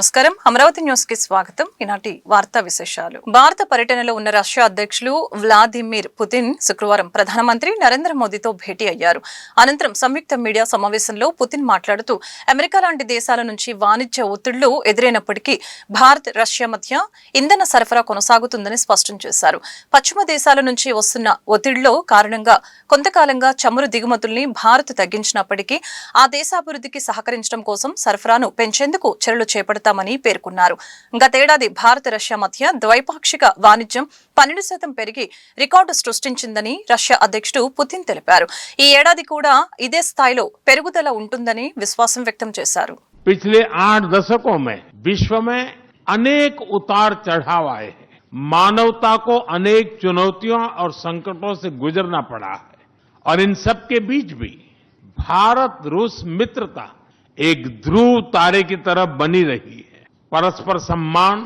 నమస్కారం అమరావతి న్యూస్ కి స్వాగతం. ఈనాటి వార్తా విశేషాలు. భారత పర్యటనలో ఉన్న రష్యా అధ్యక్షులు వ్లాదిమిర్ పుతిన్ శుక్రవారం ప్రధానమంత్రి నరేంద్ర మోదీతో భేటీ అయ్యారు. అనంతరం సంయుక్త మీడియా సమావేశంలో పుతిన్ మాట్లాడుతూ అమెరికా లాంటి దేశాల నుంచి వాణిజ్య ఒత్తిళ్లు ఎదురైనప్పటికీ భారత్ రష్యా మధ్య ఇంధన సరఫరా కొనసాగుతుందని స్పష్టం చేశారు. పశ్చిమ దేశాల నుంచి వస్తున్న ఒత్తిళ్ల కారణంగా కొంతకాలంగా చమురు దిగుమతుల్ని భారత్ తగ్గించినప్పటికీ ఆ దేశాభివృద్ధికి సహకరించడం కోసం సరఫరాను పెంచేందుకు చర్యలు చేపడతామని పేర్కొన్నారు. గతేడాది భారత రష్యా మధ్య ద్వైపాక్షిక వాణిజ్యం 12% పెరిగి రికార్డు సృష్టించిందని రష్యా అధ్యక్షుడు పుతిన్ తెలిపారు. ఈ ఏడాది కూడా ఇదే స్థాయిలో పెరుగుదల ఉంటుందని విశ్వాసం వ్యక్తం చేశారు. पिछले 8 दशकों में विश्व में अनेक उतार चढ़ाव आए हैं. मानवता को अनेक चुनौतियों और संकटों से गुजरना पड़ा है और इन सब के बीच भी भारत रूस मित्रता एक ध्रुव तारे की तरफ बनी रही है. परस्पर सम्मान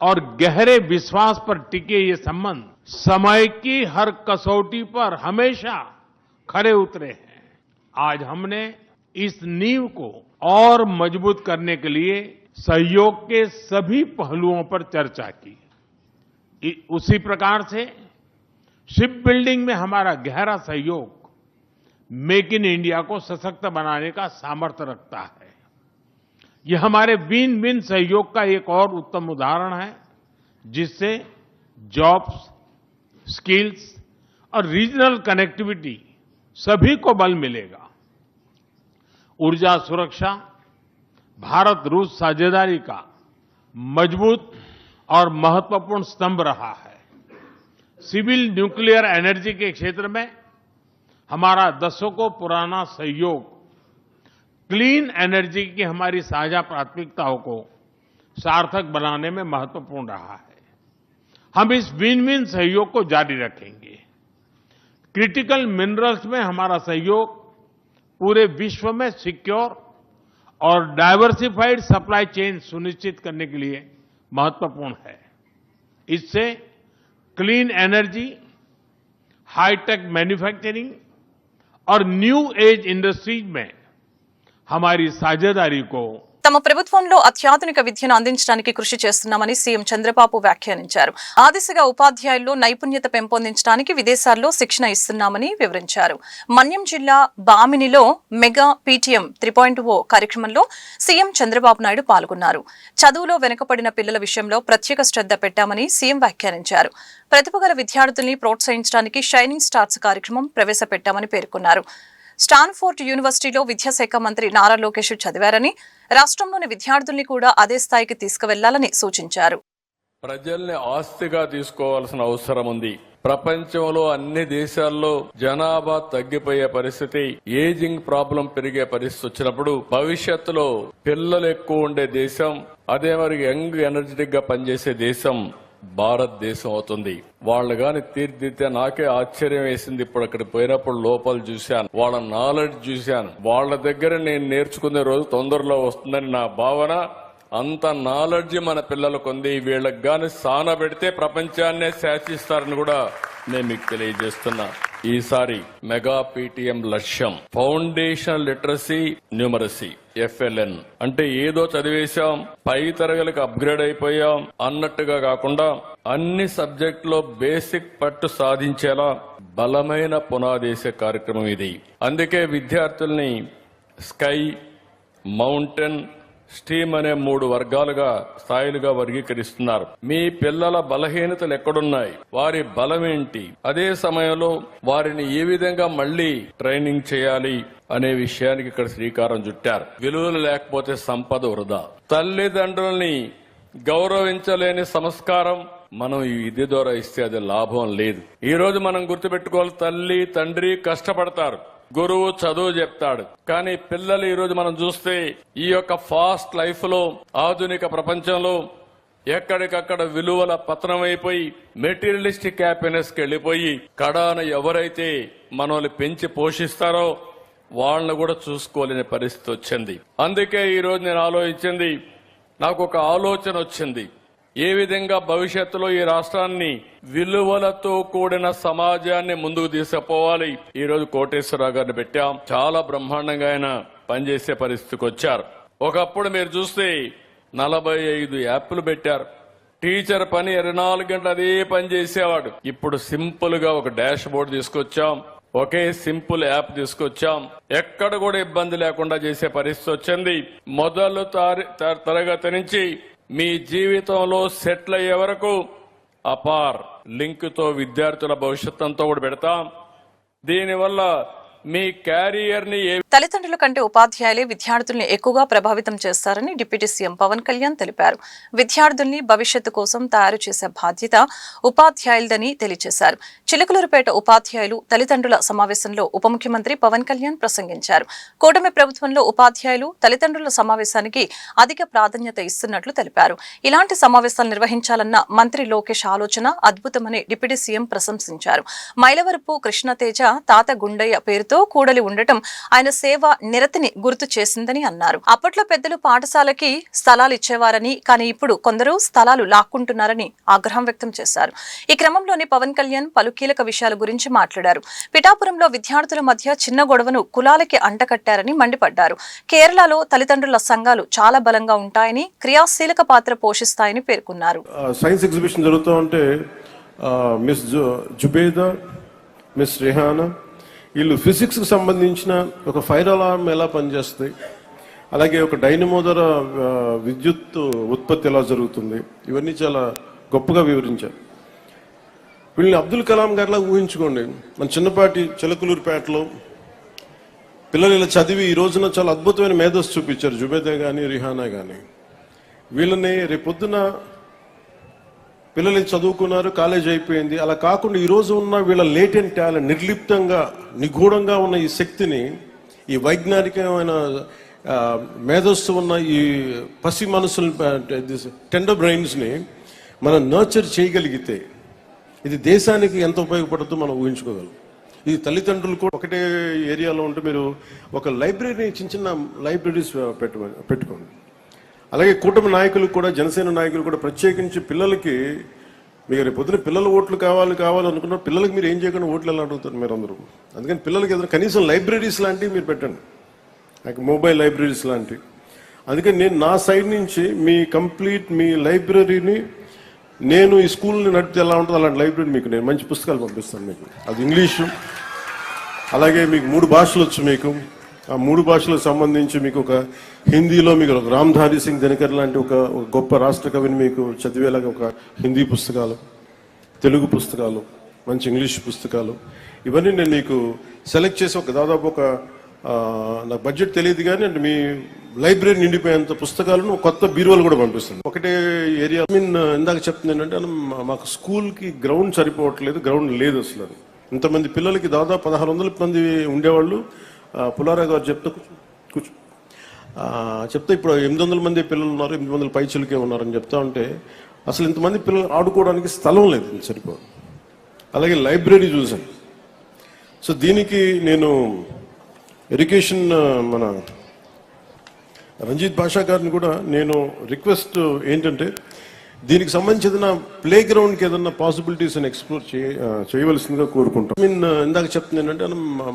और गहरे विश्वास पर टिके ये संबंध समय की हर कसौटी पर हमेशा खरे उतरे हैं. आज हमने इस नींव को और मजबूत करने के लिए सहयोग के सभी पहलुओं पर चर्चा की. उसी प्रकार से शिप बिल्डिंग में हमारा गहरा सहयोग मेक इन इंडिया को सशक्त बनाने का सामर्थ्य रखता है. यह हमारे विन विन सहयोग का एक और उत्तम उदाहरण है, जिससे जॉब्स, स्किल्स और रीजनल कनेक्टिविटी सभी को बल मिलेगा. ऊर्जा सुरक्षा भारत रूस साझेदारी का मजबूत और महत्वपूर्ण स्तंभ रहा है. सिविल न्यूक्लियर एनर्जी के क्षेत्र में हमारा दशकों पुराना सहयोग क्लीन एनर्जी की हमारी साझा प्राथमिकताओं को सार्थक बनाने में महत्वपूर्ण रहा है. हम इस विन विन सहयोग को जारी रखेंगे. क्रिटिकल मिनरल्स में हमारा सहयोग पूरे विश्व में सिक्योर और डाइवर्सिफाइड सप्लाई चेन सुनिश्चित करने के लिए महत्वपूर्ण है. इससे क्लीन एनर्जी, हाईटेक मैन्युफैक्चरिंग और न्यू एज इंडस्ट्रीज में हमारी साझेदारी को తమ ప్రభుత్వంలో అత్యాధునిక విద్యను అందించడానికి కృషి చేస్తున్నామని సీఎం చంద్రబాబు వ్యాఖ్యానించారు. ఆ దిశగా ఉపాధ్యాయుల్లో నైపుణ్యత పెంపొందించడానికి విదేశాల్లో శిక్షణ ఇస్తున్నామని వివరించారు. మన్యం జిల్లా బామినిలో మెగా పీటీఎం 3.0 కార్యక్రమంలో సీఎం చంద్రబాబు నాయుడు పాల్గొన్నారు. చదువులో వెనుకబడిన పిల్లల విషయంలో ప్రత్యేక శ్రద్ధ పెట్టామని సీఎం వ్యాఖ్యానించారు. ప్రతిభగల విద్యార్థుల్ని ప్రోత్సహించడానికి షైనింగ్ స్టార్స్ కార్యక్రమం ప్రవేశపెట్టామని పేర్కొన్నారు. స్టాన్ఫోర్డ్ యూనివర్సిటీలో విద్యాశాఖ మంత్రి నారా లోకేష్ చదివారని, రాష్ట్రంలోని విద్యార్థుల్ని కూడా అదే స్థాయికి తీసుకువెళ్లాలని సూచించారు. ప్రజల్ని ఆస్తిగా తీసుకోవాల్సిన అవసరం ఉంది. ప్రపంచంలో అన్ని దేశాల్లో జనాభా తగ్గిపోయే పరిస్థితి, ఏజింగ్ ప్రాబ్లం పెరిగే పరిస్థితి వచ్చినప్పుడు భవిష్యత్తులో పిల్లలు ఎక్కువ ఉండే దేశం, అదే మరి యంగ్ ఎనర్జెటిక్ గా పనిచేసే దేశం భారతదేశం అవుతుంది. వాళ్ళు గాని తీర్చిదిద్దితే నాకే ఆశ్చర్యం వేసింది. ఇప్పుడు అక్కడ పోయినప్పుడు లోపల చూశాను, వాళ్ళ నాలెడ్జ్ చూశాను. వాళ్ళ దగ్గర నేను నేర్చుకునే రోజు తొందరలో వస్తుందని నా భావన. అంత నాలెడ్జ్ మన పిల్లలకు ఉంది. వీళ్ళకి గాని సాన పెడితే ప్రపంచాన్నే శాసిస్తారని కూడా నేను మీకు తెలియజేస్తున్నా. ఈసారి మెగా పీటీఎం లక్ష్యం ఫౌండేషన్ లిటరసీ న్యూమరసీ FLN అంటే ఏదో చదివేశాం, పై తరగతికి అప్గ్రేడ్ అయిపోయాం అన్నట్టుగా కాకుండా అన్ని సబ్జెక్టులో బేసిక్ పట్టు సాధించేలా బలమైన పునాదేశే కార్యక్రమం ఇది. అందుకే విద్యార్థుల్ని స్కై, మౌంటైన్, స్టీమ్ అనే 3 వర్గాలుగా స్థాయిలుగా వర్గీకరిస్తున్నారు. మీ పిల్లల బలహీనతలు ఎక్కడున్నాయి, వారి బలం ఏంటి, అదే సమయంలో వారిని ఏ విధంగా మళ్లీ ట్రైనింగ్ చేయాలి అనే విషయానికి ఇక్కడ శ్రీకారం చుట్టారు. విలువలు లేకపోతే సంపద వృధా. తల్లిదండ్రుల్ని గౌరవించలేని సంస్కారం మనం ఈ విద్య ద్వారా ఇస్తే అది లాభం లేదు. ఈ రోజు మనం గుర్తుపెట్టుకోవాలి, తల్లి తండ్రి కష్టపడతారు, గురువు చదువు చెప్తాడు. కానీ పిల్లలు ఈ రోజు మనం చూస్తే ఈ యొక్క ఫాస్ట్ లైఫ్ లో, ఆధునిక ప్రపంచంలో ఎక్కడికక్కడ విలువల పతనమైపోయి మెటీరియలిస్టిక్ హ్యాపీనెస్ కి వెళ్లిపోయి కడాన ఎవరైతే మనల్ని పెంచి పోషిస్తారో వాళ్ళని కూడా చూసుకోలేని పరిస్థితి వచ్చింది. అందుకే ఈ రోజు నేను ఆలోచించింది, నాకు ఒక ఆలోచన వచ్చింది. ఏ విధంగా భవిష్యత్తులో ఈ రాష్ట్రాన్ని విలువలతో కూడిన సమాజాన్ని ముందుకు తీసుకుపోవాలి. ఈ రోజు కోటేశ్వరరావు గారిని పెట్టాం. చాలా బ్రహ్మాండంగా ఆయన పనిచేసే పరిస్థితికి వచ్చారు. ఒకప్పుడు మీరు చూస్తే 45 యాప్లు పెట్టారు. టీచర్ పని 24 గంటలు అదే పని చేసేవాడు. ఇప్పుడు సింపుల్ గా ఒక డాష్ బోర్డు తీసుకొచ్చాం, ఒకే సింపుల్ యాప్ తీసుకొచ్చాం. ఎక్కడ కూడా ఇబ్బంది లేకుండా చేసే పరిస్థితి వచ్చింది. మొదలు తరగతి నుంచి మీ జీవితంలో సెటిల్ అయ్యే వరకు అపార్ లింక్ తో విద్యార్థుల భవిష్యత్ అంతా కూడా పెడతాం. దీనివల్ల మీ క్యారియర్ ని తల్లిదండ్రుల కంటే ఉపాధ్యాయులే విద్యార్థుల్ని ఎక్కువగా ప్రభావితం చేస్తారని డిప్యూటీ సీఎం పవన్ కళ్యాణ్ తెలిపారు. విద్యార్థుల్ని భవిష్యత్తు కోసం తయారు చేసే బాధ్యత ఉపాధ్యాయులదని తెలియజేశారు. చిలకలూరుపేట ఉపాధ్యాయులు తల్లిదండ్రుల సమావేశంలో ఉప ముఖ్యమంత్రి పవన్ కళ్యాణ్ ప్రసంగించారు. కూటమి ప్రభుత్వంలో ఉపాధ్యాయులు తల్లిదండ్రుల సమావేశానికి అధిక ప్రాధాన్యత ఇస్తున్నట్లు తెలిపారు. ఇలాంటి సమావేశాలు నిర్వహించాలన్న మంత్రి లోకేష్ ఆలోచన అద్భుతమని డిప్యూటీ సీఎం ప్రశంసించారు. మైలవరపు కృష్ణతేజ తాత గుండయ్య పేరుతో కూడలి ఉండటం ఆయన సేవ నిరతిని గుర్తు చేసిందని అన్నారు. అప్పట్లో పెద్దలు పాఠశాలకి స్థలాలు ఇచ్చేవారని, కానీ ఇప్పుడు కొందరు స్థలాలు లాక్కుంటున్నారని ఆగ్రహం వ్యక్తం చేశారు. ఈ క్రమంలోనే పవన్ కళ్యాణ్ పలు కీలక విషయాల గురించి మాట్లాడారు. పిఠాపురంలో విద్యార్థుల మధ్య చిన్న గొడవను కులాలకి అంటకట్టారని మండిపడ్డారు. కేరళలో తల్లిదండ్రుల సంఘాలు చాలా బలంగా ఉంటాయని, క్రియాశీలక పాత్ర పోషిస్తాయని పేర్కొన్నారు. సైన్స్ ఎగ్జిబిషన్ జరుగుతూ ఉంటే మిస్ జుబేదా, మిస్ రిహానా వీళ్ళు ఫిజిక్స్కి సంబంధించిన ఒక ఫైర్ అలారం ఎలా పనిచేస్తాయి, అలాగే ఒక డైనమో ద్వారా విద్యుత్ ఉత్పత్తి ఎలా జరుగుతుంది, ఇవన్నీ చాలా గొప్పగా వివరించారు. వీళ్ళని అబ్దుల్ కలాం గారిలా ఊహించుకోండి. మన చిన్నపాటి చిలకలూరుపేటలో పిల్లలు ఇలా చదివి ఈ రోజున చాలా అద్భుతమైన మేధస్సు చూపించారు. జుబేదా కానీ రిహానా కానీ. వీళ్ళని రేపొద్దున పిల్లలు చదువుకున్నారు, కాలేజ్ అయిపోయింది. అలా కాకుండా ఈ రోజు ఉన్న వీళ్ళ లేటెంట్ టాలెంట్, నిర్లిప్తంగా నిగూఢంగా ఉన్న ఈ శక్తిని, ఈ వైజ్ఞానికమైన మేధస్సు ఉన్న ఈ పసి మనసులు, టెండర్ బ్రెయిన్స్ని మనం నర్చర్ చేయగలిగితే ఇది దేశానికి ఎంత ఉపయోగపడుతుందో మనం ఊహించుకోగలం. ఇది తల్లిదండ్రులు కూడా ఒకటే ఏరియాలో ఉంటే మీరు ఒక లైబ్రరీ, చిన్న చిన్న లైబ్రరీస్ పెట్టుకోండి. అలాగే కూటమి నాయకులు కూడా, జనసేన నాయకులు కూడా ప్రత్యేకించి పిల్లలకి, మీరు రేపు పొద్దున పిల్లల ఓట్లు కావాలనుకున్నారు, పిల్లలకి మీరు ఏం చేయకుండా ఓట్లు ఎలా అడుగుతారు మీరు అందరూ. అందుకని పిల్లలకి ఏదైనా కనీసం లైబ్రరీస్ లాంటివి మీరు పెట్టండి, నాకు మొబైల్ లైబ్రరీస్ లాంటివి. అందుకని నేను నా సైడ్ నుంచి మీ లైబ్రరీని, నేను ఈ స్కూల్ని నడిపితే ఎలా ఉంటుందో అలాంటి లైబ్రరీ మీకు నేను మంచి పుస్తకాలు పంపిస్తాను మీకు. అది ఇంగ్లీషు, అలాగే మీకు 3 భాషలు వచ్చు. మీకు ఆ 3 భాషలకు సంబంధించి మీకు ఒక హిందీలో మీకు రామ్ధారి సింగ్ దినకర్ లాంటి ఒక గొప్ప రాష్ట్ర కవిని మీకు చదివేలాగా ఒక హిందీ పుస్తకాలు, తెలుగు పుస్తకాలు, మంచి ఇంగ్లీష్ పుస్తకాలు, ఇవన్నీ నేను మీకు సెలెక్ట్ చేసి ఒక దాదాపు ఒక నాకు బడ్జెట్ తెలియదు కానీ అంటే మీ లైబ్రరీ నిండిపోయేంత పుస్తకాలను కొత్త బీరువాలు కూడా పంపిస్తుంది. ఒకటే ఏరియా ఇందాక చెప్తుంది ఏంటంటే మాకు స్కూల్కి గ్రౌండ్ సరిపోవట్లేదు, గ్రౌండ్ లేదు అసలు. ఇంతమంది పిల్లలకి దాదాపు 1600 మంది ఉండేవాళ్ళు. పులారా గారు చెప్తే ఇప్పుడు 800 మంది పిల్లలు ఉన్నారు, 800 పైచులకే ఉన్నారని చెప్తా ఉంటే అసలు ఇంతమంది పిల్లలు ఆడుకోవడానికి స్థలం లేదు, సరిపోదు. అలాగే లైబ్రరీ చూసాను. సో దీనికి నేను ఎడ్యుకేషన్ మన రంజిత్ భాషా గారిని కూడా నేను రిక్వెస్ట్ ఏంటంటే దీనికి సంబంధించిన ప్లే గ్రౌండ్కి ఏదన్నా పాసిబిలిటీస్ అని ఎక్స్ప్లోర్ చేయవలసిందిగా కోరుకుంటాం. ఇందాక చెప్తుంది ఏంటంటే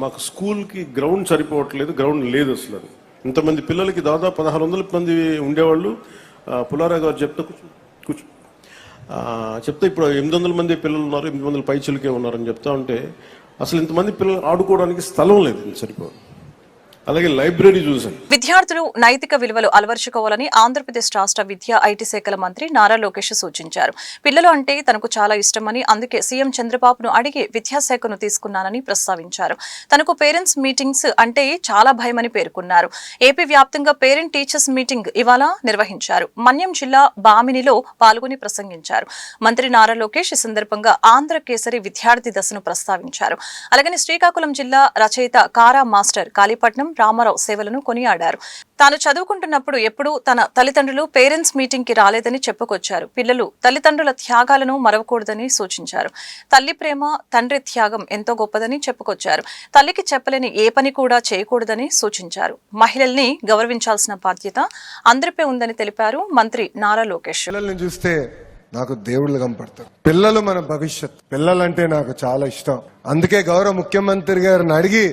మాకు స్కూల్కి గ్రౌండ్ సరిపోవట్లేదు, గ్రౌండ్ లేదు అసలు. ఇంతమంది పిల్లలకి దాదాపు 1600 మంది ఉండేవాళ్ళు. పులారా గారు చెప్తే ఇప్పుడు 800 మంది పిల్లలు ఉన్నారు, 800 పైచులకే ఉన్నారని చెప్తా ఉంటే అసలు ఇంతమంది పిల్లలు ఆడుకోవడానికి స్థలం లేదు, సరిపోదు. అలాగే లైబ్రరీ చూసాను. విద్యార్థులు నైతిక విలువలు అలవర్చుకోవాలని ఆంధ్రప్రదేశ్ రాష్ట్ర విద్యా ఐటీ శాఖల మంత్రి నారా లోకేష్ సూచించారు. పిల్లలు అంటే తనకు చాలా ఇష్టమని, అందుకే సీఎం చంద్రబాబును అడిగి విద్యాశాఖను తీసుకున్నానని ప్రస్తావించారు. తనకు పేరెంట్స్ మీటింగ్స్ అంటే చాలా భయమని పేర్కొన్నారు. ఏపీ వ్యాప్తంగా పేరెంట్ టీచర్స్ మీటింగ్ ఇవాళ నిర్వహించారు. మన్యం జిల్లా బామినిలో పాల్గొని ప్రసంగించారు. మంత్రి నారా లోకేష్ ఈ సందర్భంగా ఆంధ్ర కేసరి విద్యార్థి దశను ప్రస్తావించారు. అలాగని శ్రీకాకుళం జిల్లా రచయిత కారా మాస్టర్ కాళీపట్నం రామారావు సేవలను కొనియాడారు. తాను చదువుకుంటున్నప్పుడు ఎప్పుడూ తన తల్లిదండ్రులు పేరెంట్స్ మీటింగ్ కి రాలేదని చెప్పుకొచ్చారు. పిల్లలు తల్లిదండ్రుల త్యాగాలను మరవకూడదని సూచించారు. తల్లి ప్రేమ, తండ్రి త్యాగం ఎంతో గొప్పదని చెప్పుకొచ్చారు. తల్లికి చెప్పలేని ఏ పని కూడా చేయకూడదని సూచించారు. మహిళల్ని గౌరవించాల్సిన బాధ్యత అందరిపై ఉందని తెలిపారు మంత్రి నారా లోకేష్. పిల్లల్ని చూస్తే నాకు దేవుళ్ళు కనపడతారు. పిల్లలు మన భవిష్యత్. పిల్లలంటే నాకు చాలా ఇష్టం. అందుకే గౌరవ ముఖ్యమంత్రి గారిని అడిగి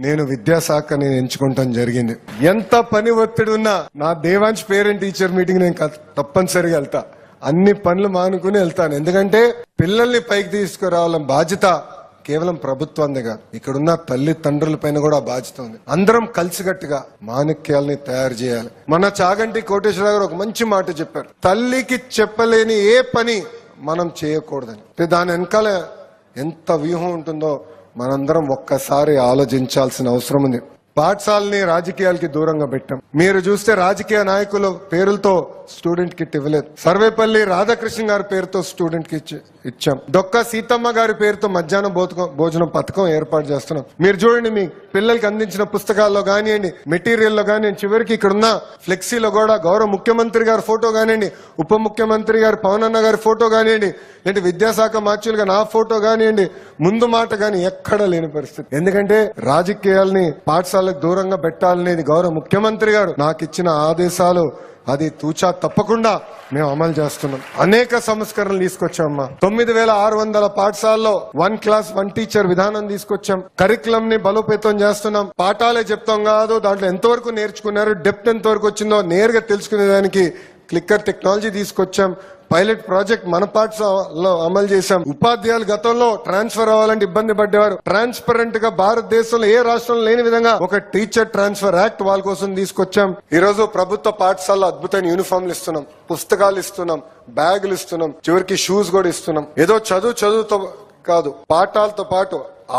నేను విద్యాశాఖని ఎంచుకుంటాం జరిగింది. ఎంత పని ఒత్తిడి ఉన్నా నా దేవాంశ్ పేరెంట్ టీచర్ మీటింగ్ నేను తప్పనిసరిగా వెళ్తా. అన్ని పనులు మానుకుని వెళ్తాను. ఎందుకంటే పిల్లల్ని పైకి తీసుకురావాలని బాధ్యత కేవలం ప్రభుత్వందే కాదు, ఇక్కడున్న తల్లిదండ్రుల పైన కూడా బాధ్యత ఉంది. అందరం కలిసికట్టుగా మాణిక్యాలని తయారు చేయాలి. మన చాగంటి కోటేశ్వరరావు గారు ఒక మంచి మాట చెప్పారు, తల్లికి చెప్పలేని ఏ పని మనం చేయకూడదని. దాని వెనకాల ఎంత వ్యూహం ఉంటుందో మనందరం ఒక్కసారి ఆలోచించాల్సిన అవసరం ఉంది. పాఠశాలని రాజకీయాలకి దూరంగా పెట్టాం. మీరు చూస్తే రాజకీయ నాయకుల పేరులతో స్టూడెంట్ కిట్ ఇవ్వలేదు. సర్వేపల్లి రాధాకృష్ణ గారి పేరుతో స్టూడెంట్ కి ఇచ్చాం. డొక్క సీతమ్మ గారి పేరుతో మధ్యాహ్నం భోజనం పథకం ఏర్పాటు చేస్తున్నాం. మీరు చూడండి, మీ పిల్లలకి అందించిన పుస్తకాల్లో కానివ్వండి, మెటీరియల్లో కానివ్వండి, చివరికి ఇక్కడున్న ఫ్లెక్సీలో కూడా గౌరవ ముఖ్యమంత్రి గారి ఫోటో కానివ్వండి, ఉప ముఖ్యమంత్రి గారు పవన్ అన్న గారి ఫోటో కానివ్వండి, లేదంటే విద్యాశాఖ మార్చులుగా నా ఫోటో కానివ్వండి, ముందు మాట కానీ ఎక్కడా లేని పరిస్థితి. ఎందుకంటే రాజకీయాల్ని పాఠశాలకు దూరంగా పెట్టాలనేది గౌరవ ముఖ్యమంత్రి గారు నాకు ఇచ్చిన ఆదేశాలు. అది తూచా తప్పకుండా మేము అమలు చేస్తున్నాం. అనేక సంస్కరణలు తీసుకొచ్చామమ్మా. 9,600 పాఠశాలలో 1 క్లాస్ 1 టీచర్ విధానం తీసుకొచ్చాం. కరికులం ని బలోపేతం చేస్తున్నాం. పాఠాలే చెప్తాం కాదు, దాంట్లో ఎంతవరకు నేర్చుకున్నారు, డెప్త్ ఎంతవరకు వచ్చిందో నేరుగా తెలుసుకునేదానికి క్లిక్కర్ టెక్నాలజీ తీసుకొచ్చాం. పైలట్ ప్రాజెక్ట్ మన పాఠశాలలో అమలు చేశాం. ఉపాధ్యాయులు గతంలో ట్రాన్స్ఫర్ అవ్వాలంటే ఇబ్బంది పడ్డేవారు. ట్రాన్స్పరెంట్ గా భారతదేశంలో ఏ రాష్ట్రంలో లేని విధంగా ఒక టీచర్ ట్రాన్స్ఫర్ యాక్ట్ వాళ్ళ కోసం తీసుకొచ్చాం. ఈ రోజు ప్రభుత్వ పాఠశాలలో అద్భుతమైన యూనిఫామ్లు ఇస్తున్నాం, పుస్తకాలు ఇస్తున్నాం, బ్యాగులు ఇస్తున్నాం, చివరికి షూస్ కూడా ఇస్తున్నాం. ఏదో చదువుతో కాదు, పాఠాలతో పాటు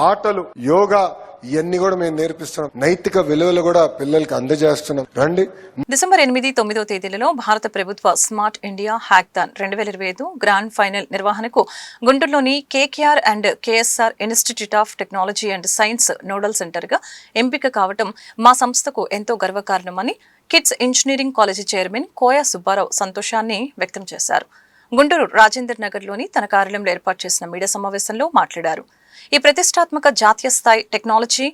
ఆటలు, యోగా, ఇవన్నీ కూడా మేము నేర్పిస్తున్నాం. నైతిక విలువలు కూడా పిల్లలకి అందజేస్తున్నాం. రండి. డిసెంబర్ 8, 9 తేదీలలో భారత ప్రభుత్వ smart India hackathon 2025 grand final నిర్వహణకు గుంటూరులోని KKR and KSR institute of technology and science nodal centre గా ఎంపిక కావడం మా సంస్థకు ఎంతో గర్వకారణమని కిడ్స్ ఇంజనీరింగ్ కాలేజీ చైర్మన్ కోయ సుబ్బారావు సంతోషాన్ని వ్యక్తం చేశారు. గుంటూరు రాజేందర్ నగర్ లోని తన కార్యాలయంలో ఏర్పాటు చేసిన మీడియా సమావేశంలో మాట్లాడారు. ఈ ప్రతిష్టాత్మక జాతీయ స్థాయి టెక్నాలజీ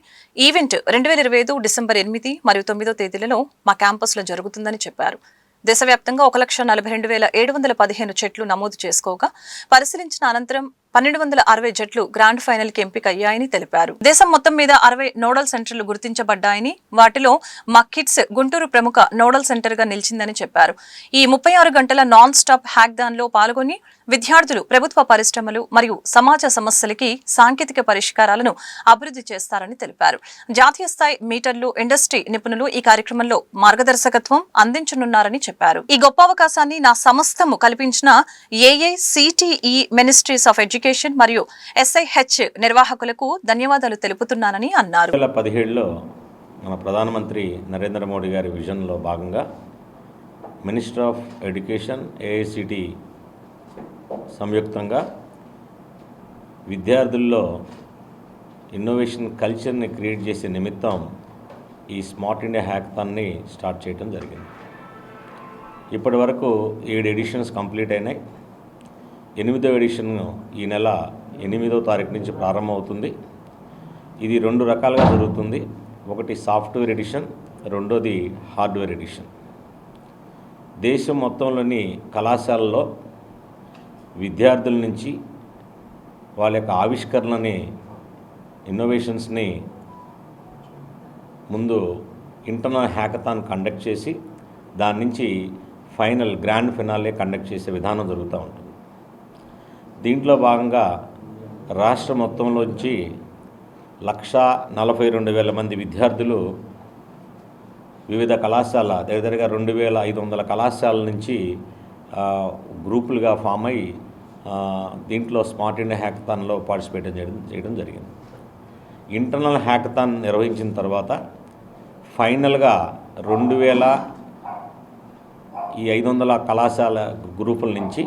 ఈవెంట్ 2025 డిసెంబర్ 8 మరియు 9 తేదీలలో మా క్యాంపస్ లో జరుగుతుందని చెప్పారు. దేశవ్యాప్తంగా 1,42,715 చెట్లు నమోదు చేసుకోగా పరిశీలించిన అనంతరం 1,260 జట్లు గ్రాండ్ ఫైనల్ కి ఎంపిక అయ్యాయని తెలిపారు. దేశం మొత్తం మీద 60 నోడల్ సెంటర్లు గుర్తించబడ్డాయని, వాటిలో మా కిడ్స్ గుంటూరు ప్రముఖ నోడల్ సెంటర్ గా నిలిచిందని చెప్పారు. ఈ 36 గంటల నాన్ స్టాప్ హ్యాకథాన్ లో పాల్గొని విద్యార్థులు ప్రభుత్వ పరిశ్రమలు మరియు సమాజ సమస్యలకి సాంకేతిక పరిష్కారాలను అభివృద్ధి చేస్తారని తెలిపారు. జాతీయ స్థాయి మీటర్లు, ఇండస్ట్రీ నిపుణులు ఈ కార్యక్రమంలో మార్గదర్శకత్వం అందించనున్నారని చెప్పారు. ఈ గొప్ప అవకాశాన్ని నా సంస్థము కల్పించిన ఏఐసిటిఈ మినిస్ట్రీస్ ఆఫ్ ఎడ్యుకేషన్ మరియు ఎస్ఐహెచ్ నిర్వాహకులకు ధన్యవాదాలు తెలుపుతున్నానని అన్నారు. 2017లో మన ప్రధానమంత్రి నరేంద్ర మోడీ గారి విజన్లో భాగంగా మినిస్టర్ ఆఫ్ ఎడ్యుకేషన్, ఏఐసిటి సంయుక్తంగా విద్యార్థుల్లో ఇన్నోవేషన్ కల్చర్ని క్రియేట్ చేసే నిమిత్తం ఈ స్మార్ట్ ఇండియా హ్యాకథాన్ని స్టార్ట్ చేయడం జరిగింది. ఇప్పటి వరకు 7 ఎడిషన్స్ కంప్లీట్ అయినాయి. 8వ ఎడిషన్ ఈ నెల 8వ తారీఖు నుంచి ప్రారంభమవుతుంది. ఇది 2 రకాలుగా జరుగుతుంది. ఒకటి సాఫ్ట్వేర్ ఎడిషన్, రెండోది హార్డ్వేర్ ఎడిషన్. దేశం మొత్తంలోని కళాశాలలో విద్యార్థుల నుంచి వాళ్ళ యొక్క ఆవిష్కరణని, ఇన్నోవేషన్స్ని ముందు ఇంటర్నల్ హ్యాకథాన్ కండక్ట్ చేసి దాని నుంచి ఫైనల్ గ్రాండ్ ఫినాలే కండక్ట్ చేసే విధానం జరుగుతూ ఉంటుంది. దీంట్లో భాగంగా రాష్ట్ర మొత్తంలోంచి 1,42,000 మంది విద్యార్థులు వివిధ కళాశాల దగ్గరగా 2,500 కళాశాలల నుంచి గ్రూపులుగా ఫామ్ అయ్యి దీంట్లో స్మార్ట్ ఇండియా హ్యాకథాన్లో పార్టిసిపేట్ చేయడం జరిగింది. ఇంటర్నల్ హ్యాకథాన్ నిర్వహించిన తర్వాత ఫైనల్గా 2,500 కళాశాల గ్రూపుల నుంచి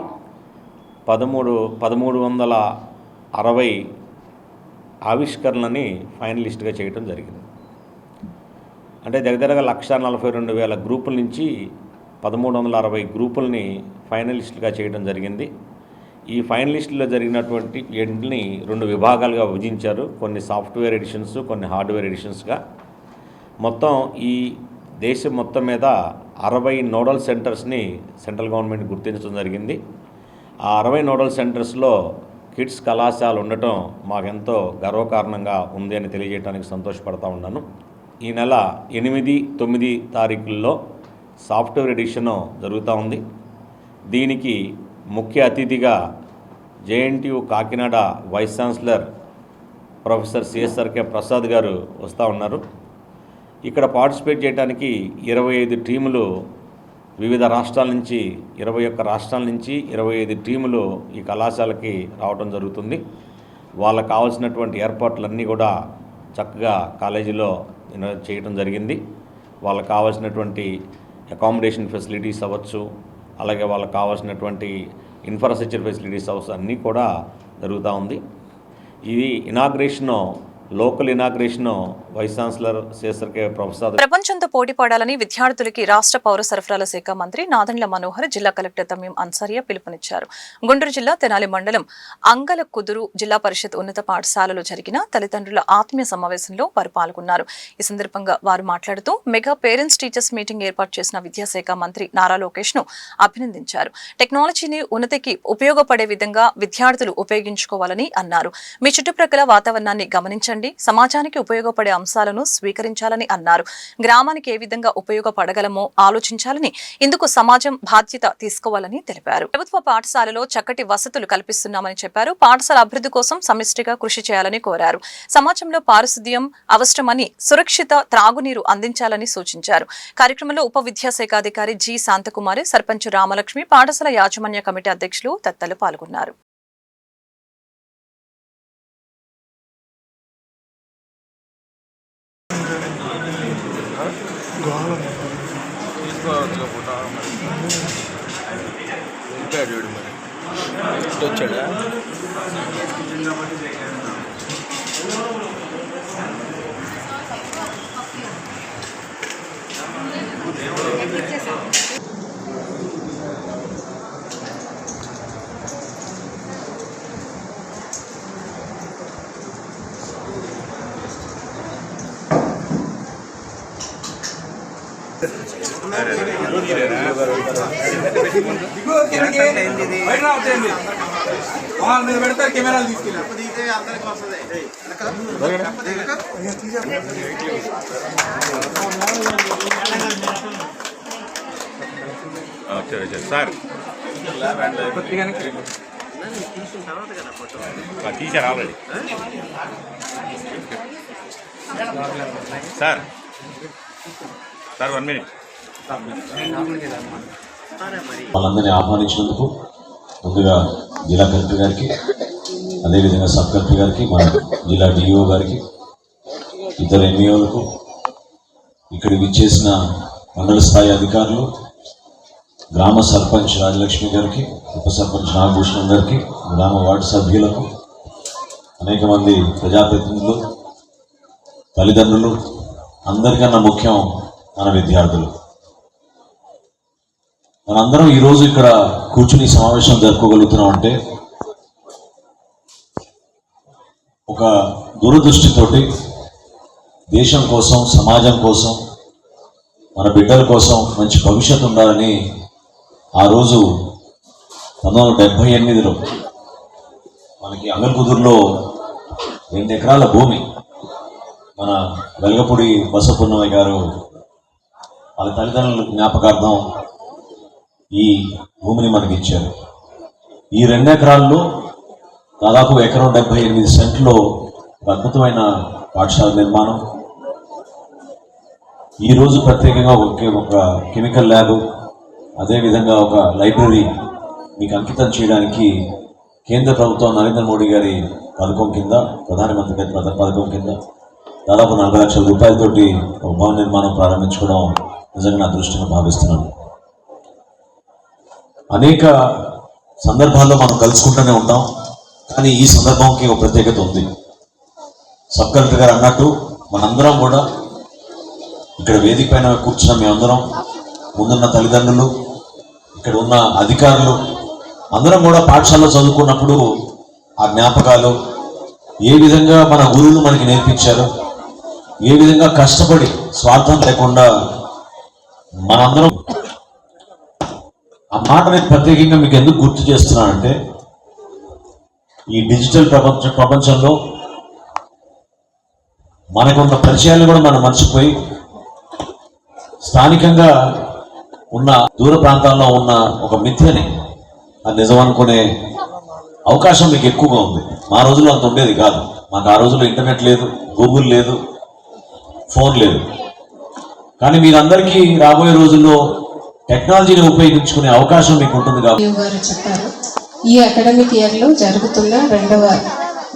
1,360 ఆవిష్కరణలని ఫైనలిస్ట్గా చేయడం జరిగింది. అంటే దగ్గరగా 1,42,000 గ్రూపుల నుంచి 1,360 గ్రూపుల్ని ఫైనలిస్టులుగా చేయడం జరిగింది. ఈ ఫైనలిస్టులో జరిగినటువంటి ఎండ్ని 2 విభాగాలుగా విభజించారు. కొన్ని సాఫ్ట్వేర్ ఎడిషన్స్, కొన్ని హార్డ్వేర్ ఎడిషన్స్గా. మొత్తం ఈ దేశం మొత్తం మీద 60 నోడల్ సెంటర్స్ని సెంట్రల్ గవర్నమెంట్ గుర్తించడం జరిగింది. ఆ 60 నోడల్ సెంటర్స్లో కిడ్స్ కళాశాల ఉండటం మాకెంతో గర్వకారణంగా ఉంది అని తెలియజేయడానికి సంతోషపడతా ఉన్నాను. ఈ నెల 8, 9 తారీఖుల్లో సాఫ్ట్వేర్ ఎడిషన్ జరుగుతూ ఉంది. దీనికి ముఖ్య అతిథిగా JNTU Kakinada vice chancellor professor CSRK Prasad గారు వస్తూ ఉన్నారు. ఇక్కడ పార్టిసిపేట్ చేయడానికి 25 టీములు వివిధ రాష్ట్రాల నుంచి 21 రాష్ట్రాల నుంచి 25 టీములు ఈ కళాశాలకి రావడం జరుగుతుంది. వాళ్ళకు కావాల్సినటువంటి ఏర్పాట్లన్నీ కూడా చక్కగా కాలేజీలో చేయడం జరిగింది. వాళ్ళకు కావాల్సినటువంటి అకామిడేషన్ ఫెసిలిటీస్ అవ్వచ్చు, అలాగే వాళ్ళకు కావాల్సినటువంటి ఇన్ఫ్రాస్ట్రక్చర్ ఫెసిలిటీస్ అవ్వచ్చు, అన్నీ కూడా జరుగుతూ ఉంది. ఇది inauguration, local inauguration vice chancellor CSRK professor. ప్రపంచంతో పోటీ పడాలని విద్యార్థులకి రాష్ట్ర పౌర సరఫరాల శాఖ మంత్రి నాదెండ్ల మనోహర్ జిల్లా కలెక్టర్ తమీం అన్సారియా పిలుపునిచ్చారు. గుంటూరు జిల్లా తెనాలి మండలం అంగలకుదురు జిల్లా పరిషత్ ఉన్నత పాఠశాలలో జరిగిన తల్లిదండ్రుల ఆత్మీయ సమావేశంలో వారు పాల్గొన్నారు. ఈ సందర్భంగా వారు మాట్లాడుతూ మెగా పేరెంట్స్ టీచర్స్ మీటింగ్ ఏర్పాటు చేసిన విద్యాశాఖ మంత్రి నారా లోకేష్ ను అభినందించారు. టెక్నాలజీని ఉన్నతికి ఉపయోగపడే విధంగా విద్యార్థులు ఉపయోగించుకోవాలని అన్నారు. మీ చుట్టుప్రక్కల వాతావరణాన్ని గమనించండి, సమాజానికి ఉపయోగపడే అంశాలను స్వీకరించాలని అన్నారు. గ్రామానికి ఏ విధంగా ఉపయోగపడగలమో ఆలోచించాలని, ఇందుకు సమాజం బాధ్యత తీసుకోవాలని తెలిపారు. ప్రభుత్వ పాఠశాలలో చక్కటి వసతులు కల్పిస్తున్నామని చెప్పారు. పాఠశాల అభివృద్ధి కోసం సమిష్టిగా కృషి చేయాలని కోరారు. సమాజంలో పారిశుద్ధ్యం అవసరమని, సురక్షిత త్రాగునీరు అందించాలని సూచించారు. కార్యక్రమంలో ఉప విద్యాశాఖ అధికారి జి శాంతకుమారి, సర్పంచ్ రామలక్ష్మి, పాఠశాల యాజమాన్య కమిటీ అధ్యక్షులు తదితరులు పాల్గొన్నారు. వచ్చాడా పెడతారు కెమెరాలు తీసుకెళ్ళి sir teacher already sir 1 minute. వాళ్ళందరినీ ఆహ్వానించినందుకు ముందుగా జిల్లా కలెక్టర్ గారికి, అదేవిధంగా సబ్ కలెక్టర్ గారికి, మన జిల్లా డిఓ గారికి, ఇద్దరు ఎంఈఓలకు, ఇక్కడ విచ్చేసిన మండల స్థాయి అధికారులు, గ్రామ సర్పంచ్ రాజలక్ష్మి గారికి, ఉప సర్పంచ్ నాగభూషణం గారికి, గ్రామ వార్డు సభ్యులకు, అనేక మంది ప్రజాప్రతినిధులు, తల్లిదండ్రులు, అందరికన్నా ముఖ్యం మన విద్యార్థులు. మనందరం ఈరోజు ఇక్కడ కూర్చుని సమావేశం జరుపుకోగలుగుతున్నాం అంటే ఒక దూరదృష్టితోటి దేశం కోసం, సమాజం కోసం, మన బిడ్డల కోసం మంచి భవిష్యత్తు ఉండాలని ఆ రోజు 1978లో మనకి అంగల్కుదురులో 2 ఎకరాల భూమి మన వెలగపూడి బసపున్నమయ్య గారు వాళ్ళ తల్లిదండ్రుల జ్ఞాపకార్థం ఈ భూమిని మనకి ఇచ్చారు. ఈ 2 ఎకరాల్లో దాదాపు 1.78 సెంట్లో ఒక అద్భుతమైన పాఠశాల నిర్మాణం, ఈరోజు ప్రత్యేకంగా ఒక కెమికల్ ల్యాబ్, అదేవిధంగా ఒక లైబ్రరీ మీకు అంకితం చేయడానికి కేంద్ర ప్రభుత్వం నరేంద్ర మోడీ గారి పథకం కింద, ప్రధానమంత్రి గారి పథకం కింద దాదాపు 40 లక్షల రూపాయలతోటి ఒక భవన నిర్మాణం ప్రారంభించుకోవడం నిజంగా నా అదృష్టంగా భావిస్తున్నాను. అనేక సందర్భాల్లో మనం కలుసుకుంటూనే ఉంటాం, కానీ ఈ సందర్భంకి ఒక ప్రత్యేకత ఉంది. సబ్ కలెక్టర్ గారు అన్నట్టు మనందరం కూడా ఇక్కడ వేదిక పైన కూర్చున్న మేమందరం, ముందున్న తల్లిదండ్రులు, ఇక్కడ ఉన్న అధికారులు అందరం కూడా పాఠశాలలో చదువుకున్నప్పుడు ఆ జ్ఞాపకాలు, ఏ విధంగా మన గురువులు మనకి నేర్పించారు, ఏ విధంగా కష్టపడి స్వార్థం లేకుండా మనందరం, ఆ మాట నేను ప్రత్యేకంగా మీకు ఎందుకు గుర్తు చేస్తున్నానంటే ఈ డిజిటల్ ప్రపంచంలో మనకున్న పరిచయాలు కూడా మనం మర్చిపోయి స్థానికంగా ఉన్న దూర ప్రాంతాల్లో ఉన్న ఒక మిథ్యని అది నిజం అనుకునే అవకాశం మీకు ఎక్కువగా ఉంది. మా రోజుల్లో అంత ఉండేది కాదు. మాకు ఆ రోజుల్లో ఇంటర్నెట్ లేదు, గూగుల్ లేదు, ఫోన్ లేదు. కానీ మీరందరికీ రాబోయే రోజుల్లో టెక్నాలజీని ఉపయోగించుకునే అవకాశం మీకు ఉంటుంది కాబట్టి చెప్పారు. ఈ అకాడమిక్ ఇయర్లో జరుగుతున్న 2వ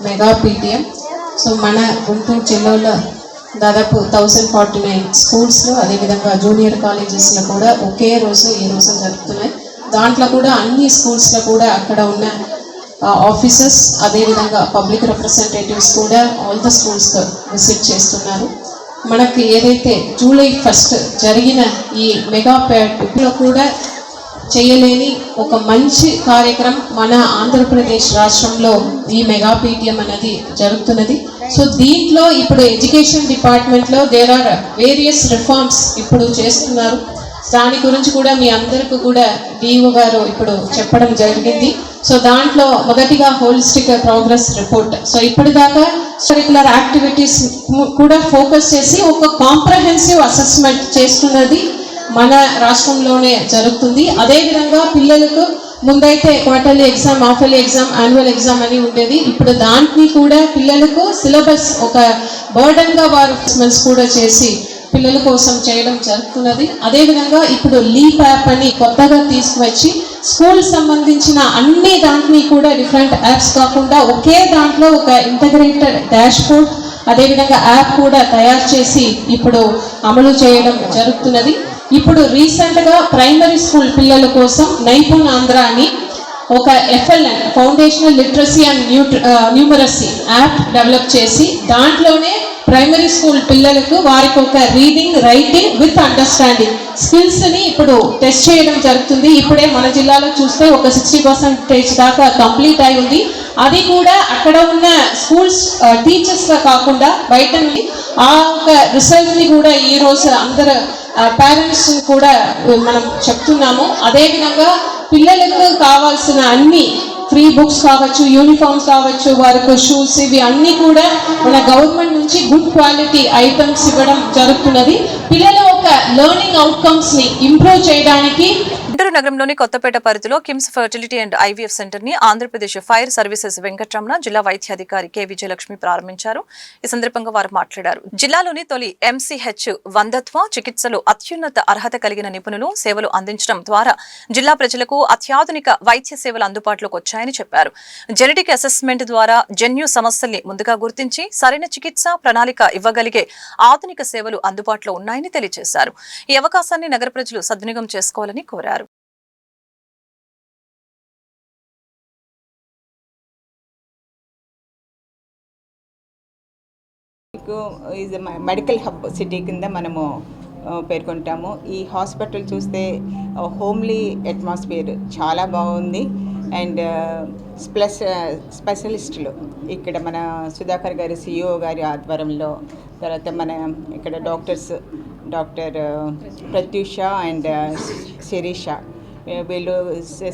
మెగా పీటీఎం. సో మన గుంటూరు జిల్లాలో దాదాపు 1049 స్కూల్స్లో, అదేవిధంగా జూనియర్ కాలేజెస్లో కూడా ఒకే రోజు ఈ రోజు జరుగుతున్నాయి. దాంట్లో కూడా అన్ని స్కూల్స్లో కూడా అక్కడ ఉన్న ఆఫీసర్స్, అదేవిధంగా పబ్లిక్ రిప్రజెంటేటివ్స్ కూడా ఆల్ ద స్కూల్స్లో విజిట్ చేస్తున్నారు. మనకి ఏదైతే జూలై 1 జరిగిన ఈ మెగా ప్యాడ్లో కూడా చేయలేని ఒక మంచి కార్యక్రమం మన ఆంధ్రప్రదేశ్ రాష్ట్రంలో ఈ మెగా పీటీఎం అనేది జరుగుతున్నది. సో దీంట్లో ఇప్పుడు ఎడ్యుకేషన్ డిపార్ట్మెంట్లో దేర్ ఆర్ వేరియస్ రిఫార్మ్స్ ఇప్పుడు చేస్తున్నారు. దాని గురించి కూడా మీ అందరికీ కూడా డిఓ గారు ఇప్పుడు చెప్పడం జరిగింది. సో దాంట్లో మొదటిగా హోలిస్టిక్ ప్రోగ్రెస్ రిపోర్ట్. సో ఇప్పటిదాకా కరికులర్ యాక్టివిటీస్ కూడా ఫోకస్ చేసి ఒక కాంప్రహెన్సివ్ అసెస్మెంట్ చేస్తున్నది మన రాష్ట్రంలోనే జరుగుతుంది. అదేవిధంగా పిల్లలకు ముందైతే quarterly exam, half-yearly exam, annual exam అని ఉండేది. ఇప్పుడు దాన్ని కూడా పిల్లలకు సిలబస్ ఒక బర్డన్గా వారు అసెస్మెంట్స్ కూడా చేసి పిల్లల కోసం చేయడం జరుగుతున్నది. అదేవిధంగా ఇప్పుడు లీప్ యాప్ అని కొత్తగా తీసుకువచ్చి స్కూల్ సంబంధించిన అన్ని దాంట్ని కూడా డిఫరెంట్ యాప్స్ కాకుండా ఒకే దాంట్లో ఒక ఇంటగ్రేటెడ్ డాష్ బోర్డ్, అదేవిధంగా యాప్ కూడా తయారు చేసి ఇప్పుడు అమలు చేయడం జరుగుతున్నది. ఇప్పుడు రీసెంట్గా ప్రైమరీ స్కూల్ పిల్లల కోసం నైపుణ్ ఆంధ్ర అని ఒక FLN foundational literacy and numeracy app develop చేసి దాంట్లోనే ప్రైమరీ స్కూల్ పిల్లలకు వారికి ఒక రీడింగ్, రైటింగ్ విత్ అండర్స్టాండింగ్ స్కిల్స్ని ఇప్పుడు టెస్ట్ చేయడం జరుగుతుంది. ఇప్పుడే మన జిల్లాలో చూస్తే ఒక 60% దాకా కంప్లీట్ అయి ఉంది. అది కూడా అక్కడ ఉన్న స్కూల్స్ టీచర్స్గా కాకుండా బయట నుండి ఆ ఒక రిజల్ట్ని కూడా ఈరోజు అందరు పేరెంట్స్ కూడా మనం చెప్తున్నాము. అదేవిధంగా పిల్లలకు కావాల్సిన అన్ని ఫ్రీ బుక్స్ కావచ్చు, యూనిఫామ్స్ కావచ్చు, వారికి షూస్, ఇవి అన్నీ కూడా మన గవర్నమెంట్ నుంచి గుడ్ క్వాలిటీ ఐటమ్స్ ఇవ్వడం జరుగుతున్నది. పిల్లల ఒక లెర్నింగ్ అవుట్కమ్స్ ని ఇంప్రూవ్ చేయడానికి గుంటూరు నగరంలోని కొత్తపేట పరిధిలో KIMS fertility and IVF centre ని ఆంధ్రప్రదేశ్ ఫైర్ సర్వీసెస్ వెంకటరమణ జిల్లా వైద్యాధికారి కె విజయలక్ష్మి ప్రారంభించారు. ఈ సందర్భంగా వారు మాట్లాడారు. జిల్లాలోని తొలి MCH వందత్వ చికిత్సలు అత్యున్నత అర్హత కలిగిన నిపుణులు సేవలు అందించడం ద్వారా జిల్లా ప్రజలకు అత్యాధునిక వైద్య సేవలు అందుబాటులోకి వచ్చాయని చెప్పారు. జెనెటిక్ అసెస్మెంట్ ద్వారా జన్యు సమస్యల్ని ముందుగా గుర్తించి సరైన చికిత్స ప్రణాళిక ఇవ్వగలిగే ఆధునిక సేవలు అందుబాటులో ఉన్నాయని తెలియజేశారు. ఈ అవకాశాన్ని నగర ప్రజలు సద్వినియోగం చేసుకోవాలని కోరారు. ఈజ్ మెడికల్ హబ్ సిటీ కింద మనము పేర్కొంటాము. ఈ హాస్పిటల్ చూస్తే హోమ్లీ అట్మాస్ఫియర్ చాలా బాగుంది. అండ్ ప్లస్ స్పెషలిస్టులు ఇక్కడ మన సుధాకర్ గారి CEO గారి ఆధ్వర్యంలో, తర్వాత మన ఇక్కడ డాక్టర్ ప్రత్యూష అండ్ శిరీష, వీళ్ళు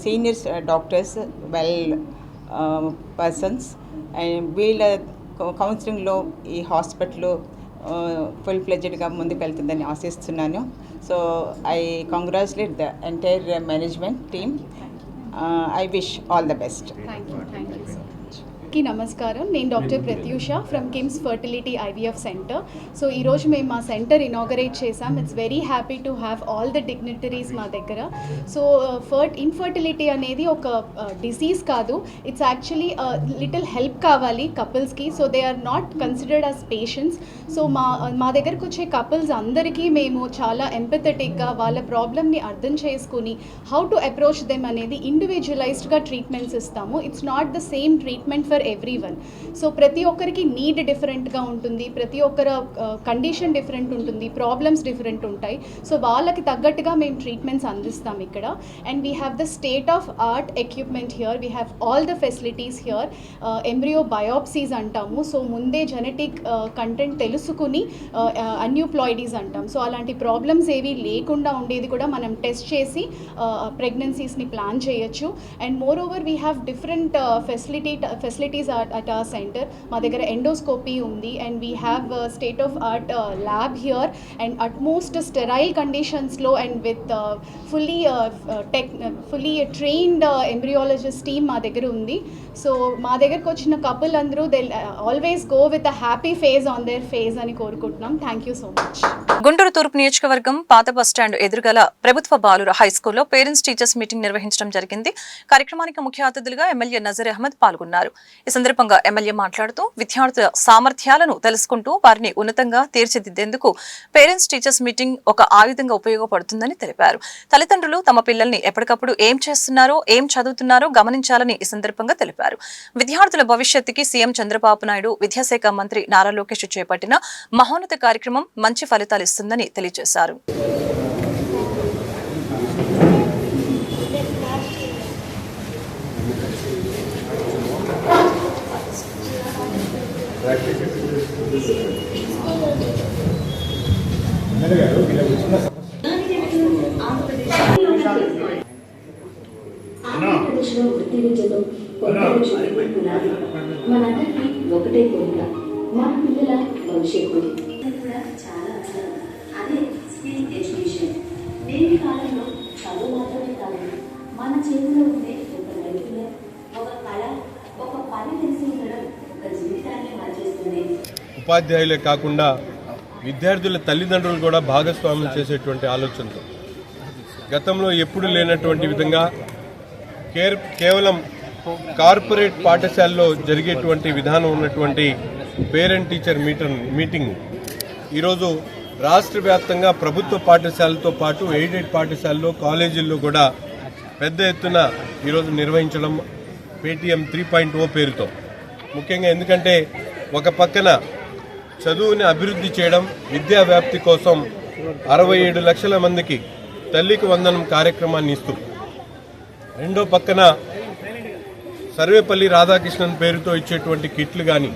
seniors doctors, well persons. And వీళ్ళ కౌన్సిలింగ్లో ఈ హాస్పిటల్ ఫుల్ ఫ్లెడ్జ్డ్గా ముందుకు వెళ్తుందని ఆశిస్తున్నాను. So I congratulate the entire management team. I wish all the best. Thank you so much. కి నమస్కారం. నేను doctor Pratyusha from KIMS fertility IVF centre. So ఈరోజు మేము మా సెంటర్ ఇనాగరేట్ చేసాం. It's very happy to have all the dignitaries మా దగ్గర. So infertility అనేది ఒక డిసీజ్ కాదు, ఇట్స్ యాక్చువల్లీ లిటిల్ హెల్ప్ కావాలి కపుల్స్కి. So they are not considered as patients. So మా దగ్గరకు వచ్చే కపుల్స్ అందరికీ మేము చాలా ఎంపథెటిక్గా వాళ్ళ ప్రాబ్లమ్ని అర్థం చేసుకుని హౌ టు అప్రోచ్ దెమ్ అనేది ఇండివిజువలైజ్డ్గా ట్రీట్మెంట్స్ ఇస్తాము. It's not the same treatment for everyone. So ప్రతి ఒక్కరికి నీడ్ డిఫరెంట్గా ఉంటుంది, ప్రతి ఒక్కరి కండిషన్ డిఫరెంట్ ఉంటుంది, ప్రాబ్లమ్స్ డిఫరెంట్ ఉంటాయి. సో వాళ్ళకి తగ్గట్టుగా మేము ట్రీట్మెంట్స్ అందిస్తాం ఇక్కడ. And we have the state of art equipment here, we have all the facilities here. Embryo biopsies అంటాము. సో ముందే జెనెటిక్ కంటెంట్ తెలుసుకుని అన్యూప్లాయిడీస్ అంటాం. సో అలాంటి ప్రాబ్లమ్స్ ఏవి లేకుండా ఉండేది కూడా మనం టెస్ట్ చేసి ప్రెగ్నెన్సీస్ని ప్లాన్ చేయొచ్చు. And moreover we have different facilities facilities at our centre. మా దగ్గర ఎండోస్కోపీ ఉంది and we have state of art lab here and utmost sterile కండిషన్స్లో and with fully trained embryologist team మా దగ్గర ఉంది. సో మా దగ్గరకు వచ్చిన కపుల్ అందరూ they always go with a happy face on their face అని కోరుకుంటున్నాం. Thank you so much. Guntur తూర్పు నియోజకవర్గం పాత బస్టాండ్ ఎదురుగల ప్రభుత్వ బాలుర హైస్కూల్లో పేరెంట్స్ టీచర్స్ మీటింగ్ నిర్వహించడం జరిగింది. కార్యక్రమానికి ముఖ్య అతిథులుగా ఎమ్మెల్యే నజర్ అహ్మద్ పాల్గొన్నారు. ఈ సందర్భంగా ఎమ్మెల్యే మాట్లాడుతూ విద్యార్థుల సామర్థ్యాలను తెలుసుకుంటూ వారిని ఉన్నతంగా తీర్చిదిద్దేందుకు పేరెంట్స్ టీచర్స్ మీటింగ్ ఒక ఆయుధంగా ఉపయోగపడుతుందని తెలిపారు. తల్లిదండ్రులు తమ పిల్లల్ని ఎప్పటికప్పుడు ఏం చేస్తున్నారో ఏం చదువుతున్నారో గమనించాలని ఈ సందర్భంగా తెలిపారు. విద్యార్థుల భవిష్యత్తుకి సీఎం చంద్రబాబు నాయుడు, విద్యాశాఖ మంత్రి నారా లోకేష్ చేపట్టిన మహోన్నత కార్యక్రమం మంచి ఫలితాలు ఇస్తుందని తెలియజేశారు. ఆంధ్రప్రదేశ్లో వృత్తి విద్యలో మనందరికీ ఒకటే కోరిక, మన పిల్లల భవిష్యత్తు కూడా చాలా అవసరం. అదే స్కిల్ ఎడ్యుకేషన్. నేటి కాలంలో చదువు మాత్రమే కాదు, మన చేతిలో ఉండే ఒక నైపుణ్యం, ఒక కళ, ఒక పని తెలిసి ఉండడం ఒక జీవితాన్ని మార్చేస్తుంది. ఉపాధ్యాయులే కాకుండా విద్యార్థుల తల్లిదండ్రులు కూడా భాగస్వామ్యం చేసేటువంటి ఆలోచనతో గతంలో ఎప్పుడు లేనటువంటి విధంగా కేవలం కార్పొరేట్ పాఠశాలలో జరిగేటువంటి విధానం ఉన్నటువంటి పేరెంట్ టీచర్ మీటింగ్ ఈరోజు రాష్ట్ర వ్యాప్తంగా ప్రభుత్వ పాఠశాలతో పాటు ఎయిడెడ్ పాఠశాలలో, కాలేజీల్లో కూడా పెద్ద ఎత్తున ఈరోజు నిర్వహించడం పేటీఎం 3.0 పేరుతో. ముఖ్యంగా ఎందుకంటే ఒక పక్కన చదువుని అభివృద్ధి చేయడం, విద్యా వ్యాప్తి కోసం 67 లక్షల మందికి తల్లికి వందనం కార్యక్రమాన్ని ఇస్తూ, రెండో పక్కన సర్వేపల్లి రాధాకృష్ణన్ పేరుతో ఇచ్చేటువంటి కిట్లు కానీ,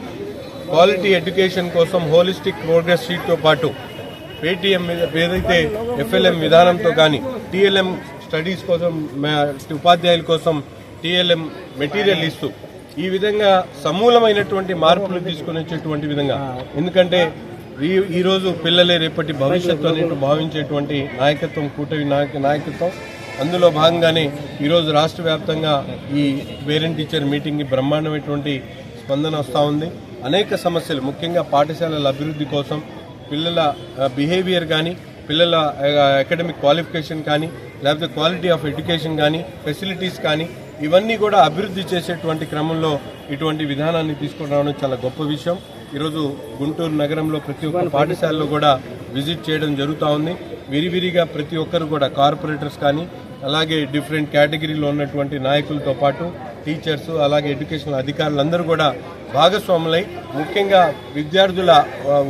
క్వాలిటీ ఎడ్యుకేషన్ కోసం హోలిస్టిక్ ప్రోగ్రెస్ షీట్తో పాటు పేటీఎం ఏదైతే ఎఫ్ఎల్ఎం విధానంతో కానీ, టీఎల్ఎం స్టడీస్ కోసం ఉపాధ్యాయుల కోసం టీఎల్ఎం మెటీరియల్ ఇస్తూ ఈ విధంగా సమూలమైనటువంటి మార్పులు తీసుకుని వచ్చేటువంటి విధంగా, ఎందుకంటే ఈరోజు పిల్లలే రేపటి భవిష్యత్తు అనేట్టు భావించేటువంటి నాయకత్వం కూటమి నాయకత్వం. అందులో భాగంగానే ఈరోజు రాష్ట్ర వ్యాప్తంగా ఈ పేరెంట్ టీచర్ మీటింగ్కి బ్రహ్మాండమైనటువంటి స్పందన వస్తూ ఉంది. అనేక సమస్యలు, ముఖ్యంగా పాఠశాలల అభివృద్ధి కోసం, పిల్లల బిహేవియర్ కానీ, పిల్లల అకాడమిక్ క్వాలిఫికేషన్ కానీ, లేకపోతే క్వాలిటీ ఆఫ్ ఎడ్యుకేషన్ కానీ, ఫెసిలిటీస్ కానీ, ఇవన్నీ కూడా అభివృద్ధి చేసేటువంటి క్రమంలో ఇటువంటి విధానాన్ని తీసుకురావడం చాలా గొప్ప విషయం. ఈరోజు గుంటూరు నగరంలో ప్రతి ఒక్క పాఠశాలలో కూడా విజిట్ చేయడం జరుగుతూ ఉంది. విరివిరిగా ప్రతి ఒక్కరు కూడా కార్పొరేటర్స్ కానీ, అలాగే డిఫరెంట్ కేటగిరీలో ఉన్నటువంటి నాయకులతో పాటు టీచర్స్, అలాగే ఎడ్యుకేషనల్ అధికారులందరూ కూడా భాగస్వాములై, ముఖ్యంగా విద్యార్థుల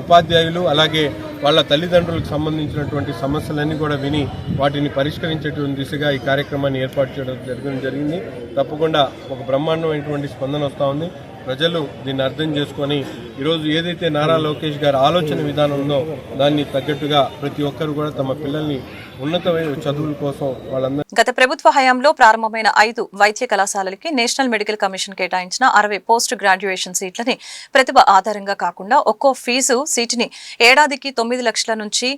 ఉపాధ్యాయులు అలాగే వాళ్ళ తల్లిదండ్రులకు సంబంధించినటువంటి సమస్యలన్నీ కూడా విని వాటిని పరిష్కరించేటువంటి దిశగా ఈ కార్యక్రమాన్ని ఏర్పాటు చేయడం జరిగింది. తప్పకుండా ఒక బ్రహ్మాండమైనటువంటి స్పందన వస్తూ ఉంది. ప్రజలు దీన్ని అర్థం చేసుకొని ఈరోజు ఏదైతే నారా లోకేష్ గారి ఆలోచన విధానం ఉందో దాన్ని తగ్గట్టుగా ప్రతి ఒక్కరు కూడా తమ పిల్లల్ని ఉన్నతమైన చదువుల కోసం వాళ్ళందరూ. గత ప్రభుత్వ హయాంలో ప్రారంభమైన 5 వైద్య కళాశాలలకి నేషనల్ మెడికల్ కమిషన్ కేటాయించిన 60 పోస్ట్ గ్రాడ్యుయేషన్ సీట్లని ప్రతిభ ఆధారంగా కాకుండా ఒక్కో ఫీజు సీటుని ఏడాదికి 9 లక్షల నుంచి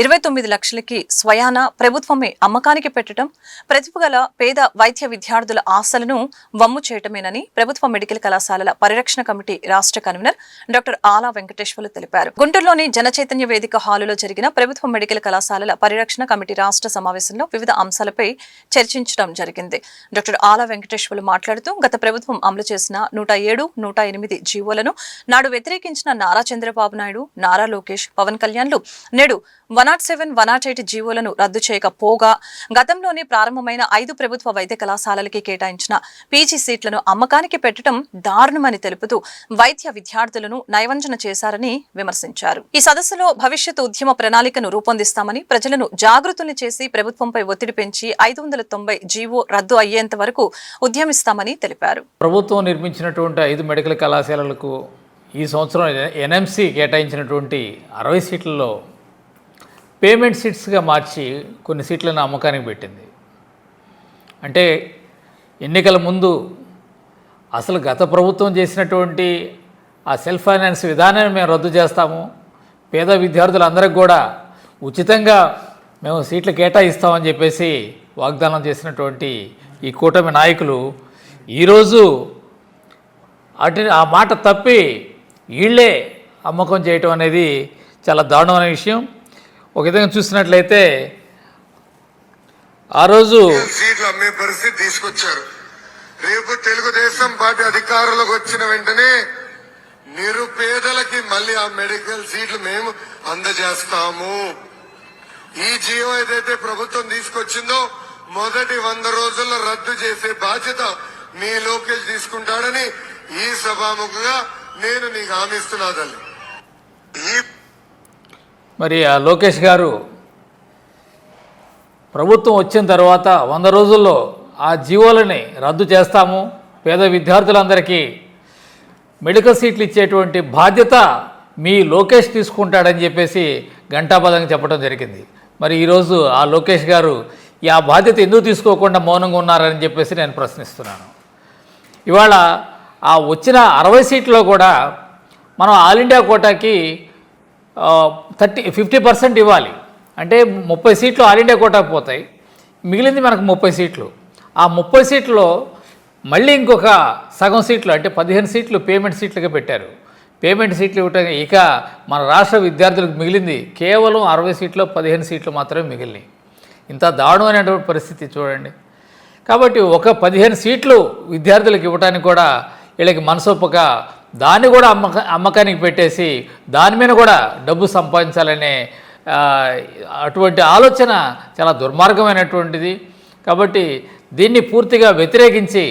29 లక్షలకి స్వయాన ప్రభుత్వమే అమ్మకానికి పెట్టడం ప్రతిభ గల పేద వైద్య విద్యార్థుల ఆశలను వమ్ము చేయటమేనని ప్రభుత్వ మెడికల్ కళాశాలల పరిరక్షణ కమిటీ రాష్ట్ర కన్వీనర్ డాక్టర్ ఆలా వెంకటేశ్వర్లు తెలిపారు. గుంటూరులోని జనచైతన్య వేదిక హాలులో జరిగిన ప్రభుత్వ మెడికల్ కళాశాలల పరిరక్షణ కమిటీ రాష్ట్ర సమావేశంలో వివిధ అంశాలపై చర్చించడం జరిగింది. డాక్టర్ ఆలా వెంకటేశ్వర్లు మాట్లాడుతూ గత ప్రభుత్వం అమలు చేసిన 107, 108 జీవోలను నాడు వ్యతిరేకించిన నారా చంద్రబాబు నాయుడు, నారా లోకేష్, పవన్ కళ్యాణ్లు నేడు 107, 108 జీవోలను రద్దు చేయకపోగా గతంలోనే ప్రారంభమైన 5 ప్రభుత్వ వైద్య కళాశాలలకి కేటాయించిన పీజీ సీట్లను అమ్మకానికి పెట్టడం దారుణమని తెలుపుతూ వైద్య విద్యార్థులను నయవంచన చేశారని విమర్శించారు. ఈ సదస్సులో భవిష్యత్తు ఉద్యమ ప్రణాళికను రూపొందిస్తామని, ప్రజలను జాగృతుల్ని చేసి ప్రభుత్వంపై ఒత్తిడి పెంచి 590 జీవో రద్దు అయ్యేంత వరకు ఉద్యమిస్తామని తెలిపారు. ప్రభుత్వం నిర్మించినటువంటి 5 మెడికల్ కళాశాలలకు ఈ సంవత్సరం ఎన్ఎంసీ కేటాయించినటువంటి 60 సీట్లలో పేమెంట్ సీట్స్గా మార్చి కొన్ని సీట్లను అమ్మకానికి పెట్టింది. అంటే ఎన్నికల ముందు అసలు గత ప్రభుత్వం చేసినటువంటి ఆ సెల్ఫ్ ఫైనాన్స్ విధానాన్ని మేము రద్దు చేస్తాము, పేద విద్యార్థులందరికీ కూడా ఉచితంగా మేము సీట్లు కేటాయిస్తామని చెప్పేసి వాగ్దానం చేసినటువంటి ఈ కూటమి నాయకులు ఈరోజు ఆ మాట తప్పి వీళ్ళే అమ్మకం చేయటం అనేది చాలా దారుణమైన విషయం. ఒక విధంగా చూసినట్లయితే ఆ రోజు సీట్లు అమ్మే పరిస్థితి తీసుకొచ్చారు. రేపు తెలుగుదేశం పార్టీ అధికారంలోకి వచ్చిన వెంటనే నిరుపేదలకి మళ్ళీ ఆ మెడికల్ సీట్లు మేము అందజేస్తాము. ఈ జియో ఏదైతే ప్రభుత్వం తీసుకొచ్చిందో మొదటి 100 రోజుల్లో రద్దు చేసే బాధ్యత మీ లోకేష్ తీసుకుంటాడని ఈ సభాముఖంగా నేను నీకు హామీ ఇస్తున్నా తల్లి. మరి ఆ లోకేష్ గారు ప్రభుత్వం వచ్చిన తర్వాత 100 రోజుల్లో ఆ జీవోలని రద్దు చేస్తాము, పేద విద్యార్థులందరికీ మెడికల్ సీట్లు ఇచ్చేటువంటి బాధ్యత మీ లోకేష్ తీసుకుంటాడని చెప్పేసి ఘంటాపదంగా చెప్పడం జరిగింది. మరి ఈరోజు ఆ లోకేష్ గారు ఆ బాధ్యత ఎందుకు తీసుకోకుండా మౌనంగా ఉన్నారని చెప్పేసి నేను ప్రశ్నిస్తున్నాను. ఇవాళ ఆ వచ్చిన 60 సీట్లో కూడా మనం ఆల్ ఇండియా కోటాకి 50% ఇవ్వాలి. అంటే 30 సీట్లు ఆల్ ఇండియా కోటాకు పోతాయి, మిగిలింది మనకు 30 సీట్లు. ఆ 30 సీట్లో మళ్ళీ ఇంకొక సగం సీట్లు అంటే 15 సీట్లు పేమెంట్ సీట్లుగా పెట్టారు. పేమెంట్ సీట్లు ఇవ్వటం ఇక మన రాష్ట్ర విద్యార్థులకు మిగిలింది కేవలం 60 సీట్లో 15 సీట్లు మాత్రమే మిగిలినాయి. ఇంత దారుణమైనటువంటి పరిస్థితి చూడండి. కాబట్టి ఒక 15 సీట్లు విద్యార్థులకు ఇవ్వడానికి కూడా వీళ్ళకి మనసొప్పక దాన్ని కూడా అమ్మకానికి పెట్టేసి దాని మీద కూడా డబ్బు సంపాదించాలనే అటువంటి ఆలోచన చాలా దుర్మార్గమైనటువంటిది. కాబట్టి దీన్ని పూర్తిగా వ్యతిరేకించి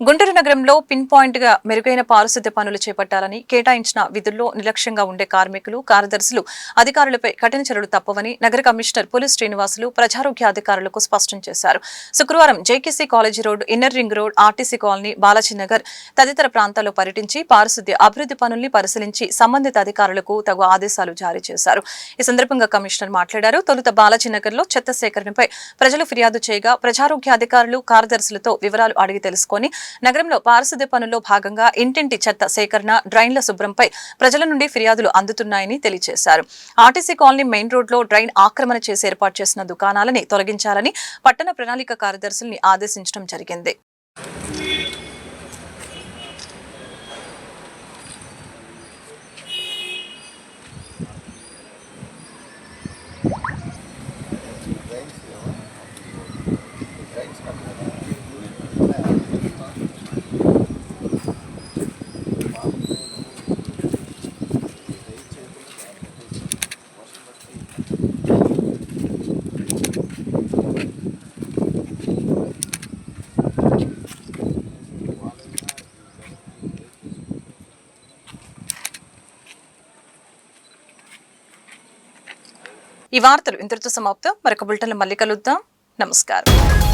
గుంటూరు నగరంలో పిన్ పాయింట్ గా మెరుగైన పారిశుద్ధ్య పనులు చేపట్టాలని, కేటాయించిన విధుల్లో నిర్లక్ష్యంగా ఉండే కార్మికులు, కార్యదర్శులు, అధికారులపై కఠిన చర్యలు తప్పవని నగర కమిషనర్ పులి శ్రీనివాసులు ప్రజారోగ్య అధికారులకు స్పష్టం చేశారు. శుక్రవారం JKC college road, inner ring road, RTC colony, Balaji Nagar తదితర ప్రాంతాల్లో పర్యటించి పారిశుద్ధ్య అభివృద్ధి పనుల్ని పరిశీలించి సంబంధిత అధికారులకు తగు ఆదేశాలు జారీ చేశారు. ఈ సందర్భంగా కమిషనర్ మాట్లాడారు. తొలుత బాలాజీనగర్ లో చెత్త సేకరణపై ప్రజలు ఫిర్యాదు చేయగా ప్రజారోగ్య అధికారులు, కార్యదర్శులతో వివరాలు అడిగి తెలుసుకొని నగరంలో పారిశుద్ధ్య పనుల్లో భాగంగా ఇంటింటి చెత్త సేకరణ, డ్రైన్ల శుభ్రంపై ప్రజల నుండి ఫిర్యాదులు అందుతున్నాయని తెలియజేశారు. ఆర్టీసీ కాలనీ మెయిన్ రోడ్ లో డ్రైన్ ఆక్రమణ చేసి ఏర్పాటు చేసిన దుకాణాలని తొలగించాలని పట్టణ ప్రణాళిక కార్యదర్శుల్ని ఆదేశించడం జరిగింది. ఈ వార్తలు ఇంతటితో సమాప్తం. మరొక బులెటిన్లో మళ్ళీ కలుద్దాం. నమస్కారం.